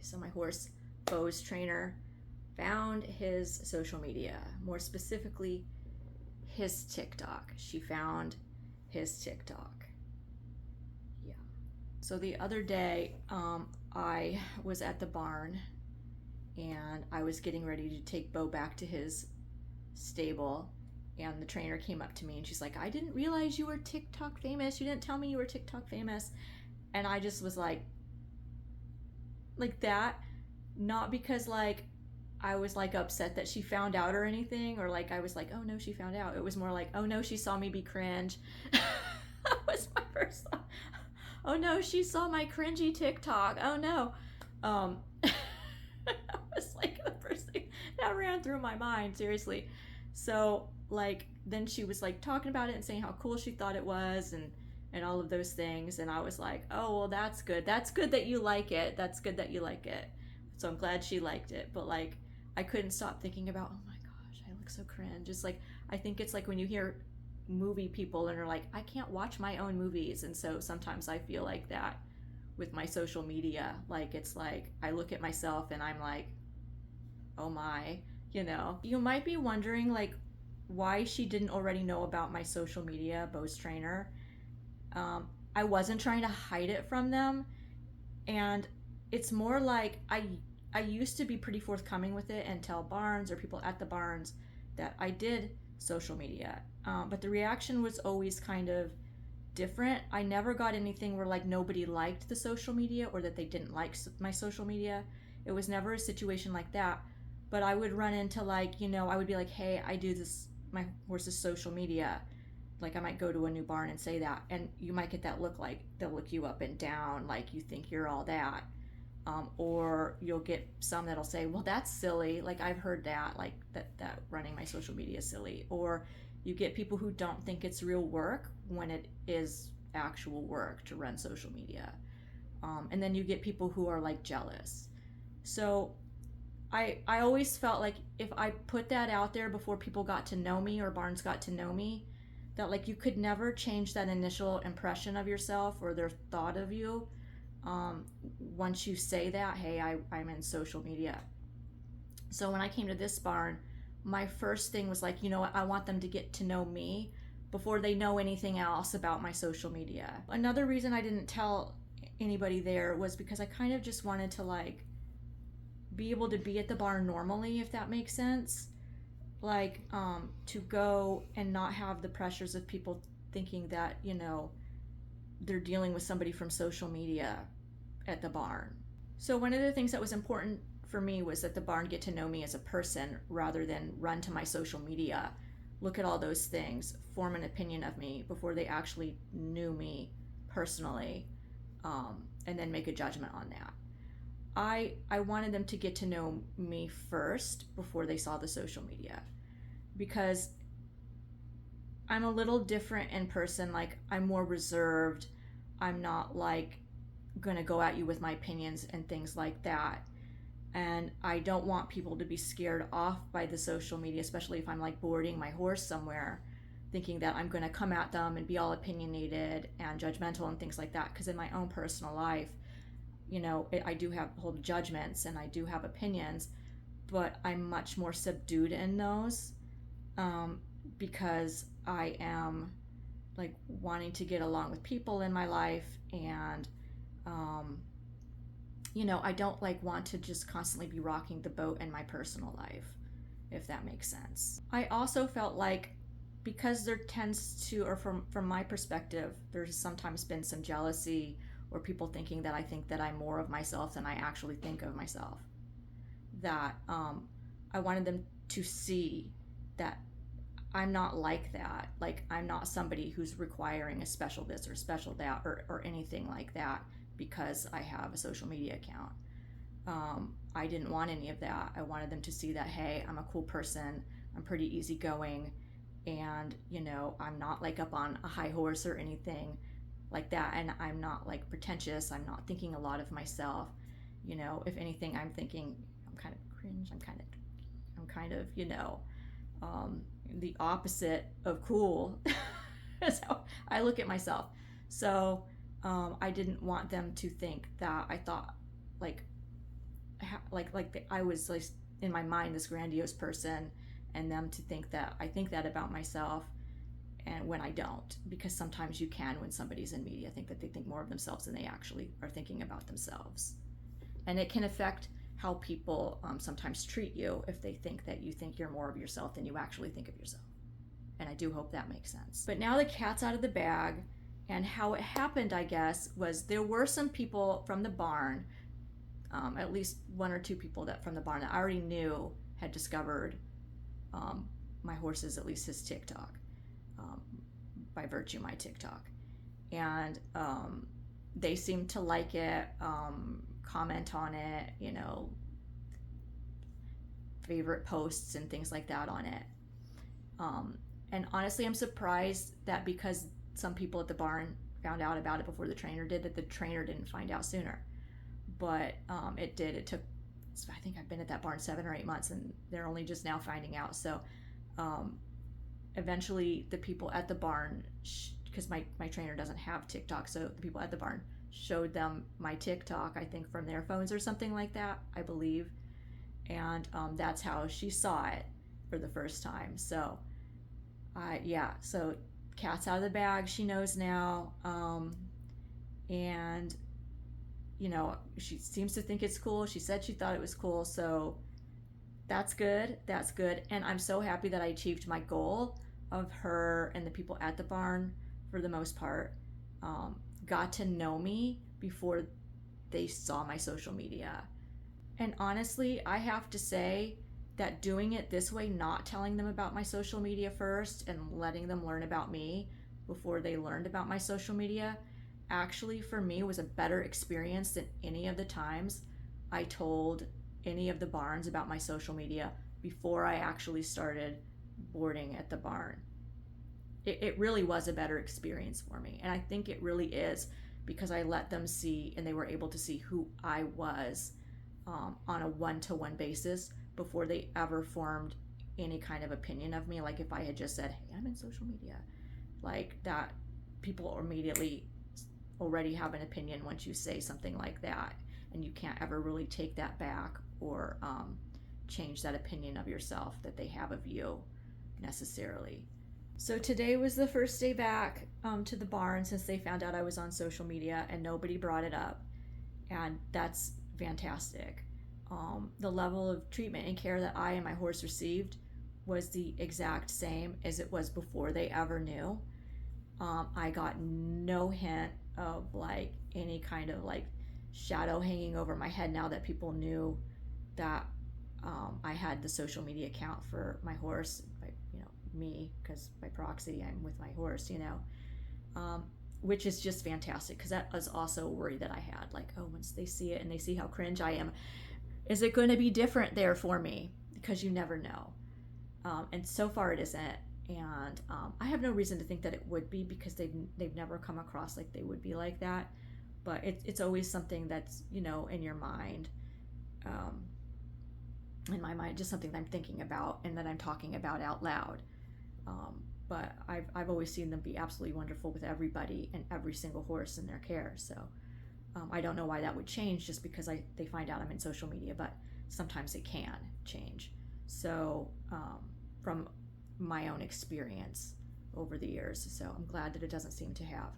so my horse, BEAU's trainer, found his social media, more specifically his TikTok. She found his TikTok. Yeah. So the other day, I was at the barn and I was getting ready to take BEAU back to his stable, and the trainer came up to me and she's like, I didn't realize you were TikTok famous. You didn't tell me you were TikTok famous. And I just was like that, not because like I was like upset that she found out or anything, or like I was like, oh no, she found out. It was more like, oh no, she saw me be cringe. That was my first thought. Oh no, she saw my cringy TikTok. Oh no. That was like the first thing that ran through my mind, seriously. So like then she was like talking about it and saying how cool she thought it was, and all of those things, and I was like, oh well, that's good that you like it, that's good that you like it. So I'm glad she liked it, but like I couldn't stop thinking about, oh my gosh, I look so cringe. It's like, I think it's like when you hear movie people and are like, I can't watch my own movies, and so sometimes I feel like that with my social media. Like it's like I look at myself and I'm like, oh my, you might be wondering like why she didn't already know about my social media, BEAU's trainer. I wasn't trying to hide it from them, and it's more like I used to be pretty forthcoming with it and tell barns or people at the barns that I did social media, but the reaction was always kind of different. I never got anything where like nobody liked the social media or that they didn't like my social media. It was never a situation like that, but I would run into like, I would be like, hey, I do this, my horse's social media. Like I might go to a new barn and say that, and you might get that look, like they'll look you up and down like you think you're all that. Or you'll get some that'll say, well, that's silly, like I've heard that, like that running my social media is silly. Or you get people who don't think it's real work when it is actual work to run social media. And then you get people who are like jealous. So I always felt like if I put that out there before people got to know me or barns got to know me, that like you could never change that initial impression of yourself or their thought of you, once you say that, hey, I'm in social media. So when I came to this barn, my first thing was like, you know what, I want them to get to know me before they know anything else about my social media. Another reason I didn't tell anybody there was because I kind of just wanted to like be able to be at the barn normally, if that makes sense. Like to go and not have the pressures of people thinking that, they're dealing with somebody from social media at the barn. So one of the things that was important for me was that the barn get to know me as a person rather than run to my social media, look at all those things, form an opinion of me before they actually knew me personally, and then make a judgment on that. I wanted them to get to know me first before they saw the social media, because I'm a little different in person. Like I'm more reserved. I'm not like gonna go at you with my opinions and things like that. And I don't want people to be scared off by the social media, especially if I'm like boarding my horse somewhere, thinking that I'm gonna come at them and be all opinionated and judgmental and things like that. Because in my own personal life, I do hold judgments and I do have opinions, but I'm much more subdued in those, because I am like wanting to get along with people in my life, and I don't like want to just constantly be rocking the boat in my personal life, if that makes sense. I also felt like because there tends to, or from my perspective, there's sometimes been some jealousy or people thinking that I think that I'm more of myself than I actually think of myself, that I wanted them to see that I'm not like that. Like I'm not somebody who's requiring a special this or special that or anything like that because I have a social media account. I didn't want any of that. I wanted them to see that, hey, I'm a cool person, I'm pretty easygoing, and I'm not like up on a high horse or anything like that, and I'm not like pretentious. I'm not thinking a lot of myself. If anything, I'm thinking I'm kind of cringe. I'm kind of the opposite of cool. That's how I look at myself. So I didn't want them to think that I thought like I was like in my mind this grandiose person, and them to think that I think that about myself, and when I don't, because sometimes you can, when somebody's in media, think that they think more of themselves than they actually are thinking about themselves. And it can affect how people sometimes treat you if they think that you think you're more of yourself than you actually think of yourself. And I do hope that makes sense. But now the cat's out of the bag, and how it happened, I guess, was there were some people from the barn, at least one or two people that from the barn that I already knew had discovered my horse's, at least his TikTok, by virtue of my TikTok. And they seemed to like it, comment on it, favorite posts and things like that on it. And honestly, I'm surprised that because some people at the barn found out about it before the trainer did, that the trainer didn't find out sooner. But it did. It took, I think I've been at that barn 7 or 8 months, and they're only just now finding out. So eventually the people at the barn, because my trainer doesn't have TikTok, so the people at the barn showed them my TikTok, I think from their phones or something like that, I believe. And that's how she saw it for the first time. So so cat's out of the bag. She knows now. And she seems to think it's cool. She said she thought it was cool, so that's good. And I'm so happy that I achieved my goal of her and the people at the barn, for the most part, got to know me before they saw my social media. And honestly, I have to say that doing it this way, not telling them about my social media first and letting them learn about me before they learned about my social media, actually for me was a better experience than any of the times I told any of the barns about my social media before I actually started boarding at the barn. It really was a better experience for me. And I think it really is, because I let them see, and they were able to see who I was on a one-to-one basis before they ever formed any kind of opinion of me. Like if I had just said, hey, I'm in social media, like that, people immediately already have an opinion once you say something like that, and you can't ever really take that back or change that opinion of yourself that they have of you necessarily. So today was the first day back to the barn since they found out I was on social media, and nobody brought it up, and that's fantastic. The level of treatment and care that I and my horse received was the exact same as it was before they ever knew. I got no hint of like any kind of like shadow hanging over my head now that people knew that I had the social media account for my horse, me, because by proxy I'm with my horse, which is just fantastic, because that was also a worry that I had, like, oh, once they see it and they see how cringe I am, is it going to be different there for me? Because you never know. And so far it isn't, and I have no reason to think that it would be, because they've never come across like they would be like that. But it's always something that's in your mind, in my mind, just something that I'm thinking about and that I'm talking about out loud. But I've always seen them be absolutely wonderful with everybody and every single horse in their care. So I don't know why that would change just because they find out I'm in social media, but sometimes it can change. So from my own experience over the years, so I'm glad that it doesn't seem to have,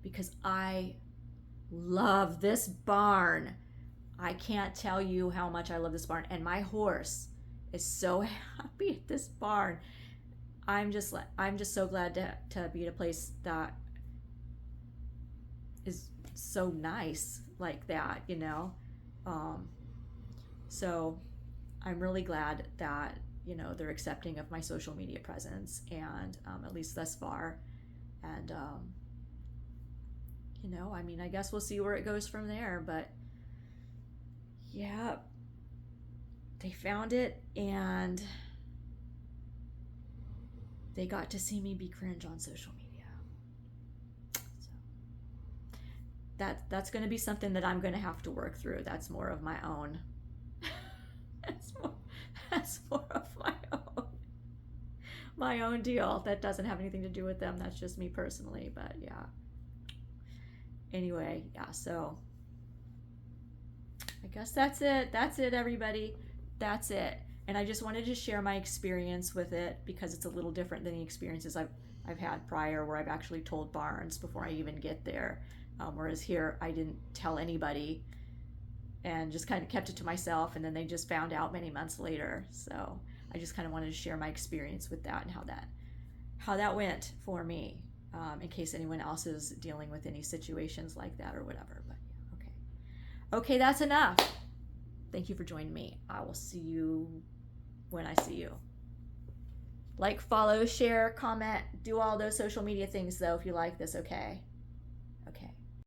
because I love this barn. I can't tell you how much I love this barn, and my horse is so happy at this barn. I'm just so glad to be at a place that is so nice like that, So I'm really glad that they're accepting of my social media presence, and at least thus far. And I guess we'll see where it goes from there. But yeah, they found it, and they got to see me be cringe on social media. So that's going to be something that I'm going to have to work through. That's more of my own. That's more of my own deal. That doesn't have anything to do with them. That's just me personally. But yeah. Anyway, yeah. So I guess that's it. That's it, everybody. That's it. And I just wanted to share my experience with it because it's a little different than the experiences I've had prior, where I've actually told Barnes before I even get there. Whereas here, I didn't tell anybody and just kind of kept it to myself, and then they just found out many months later. So I just kind of wanted to share my experience with that and how that went for me, in case anyone else is dealing with any situations like that or whatever. But yeah, okay, that's enough. Thank you for joining me. I will see you when I see you. Like, follow, share, comment, do all those social media things though if you like this. Okay.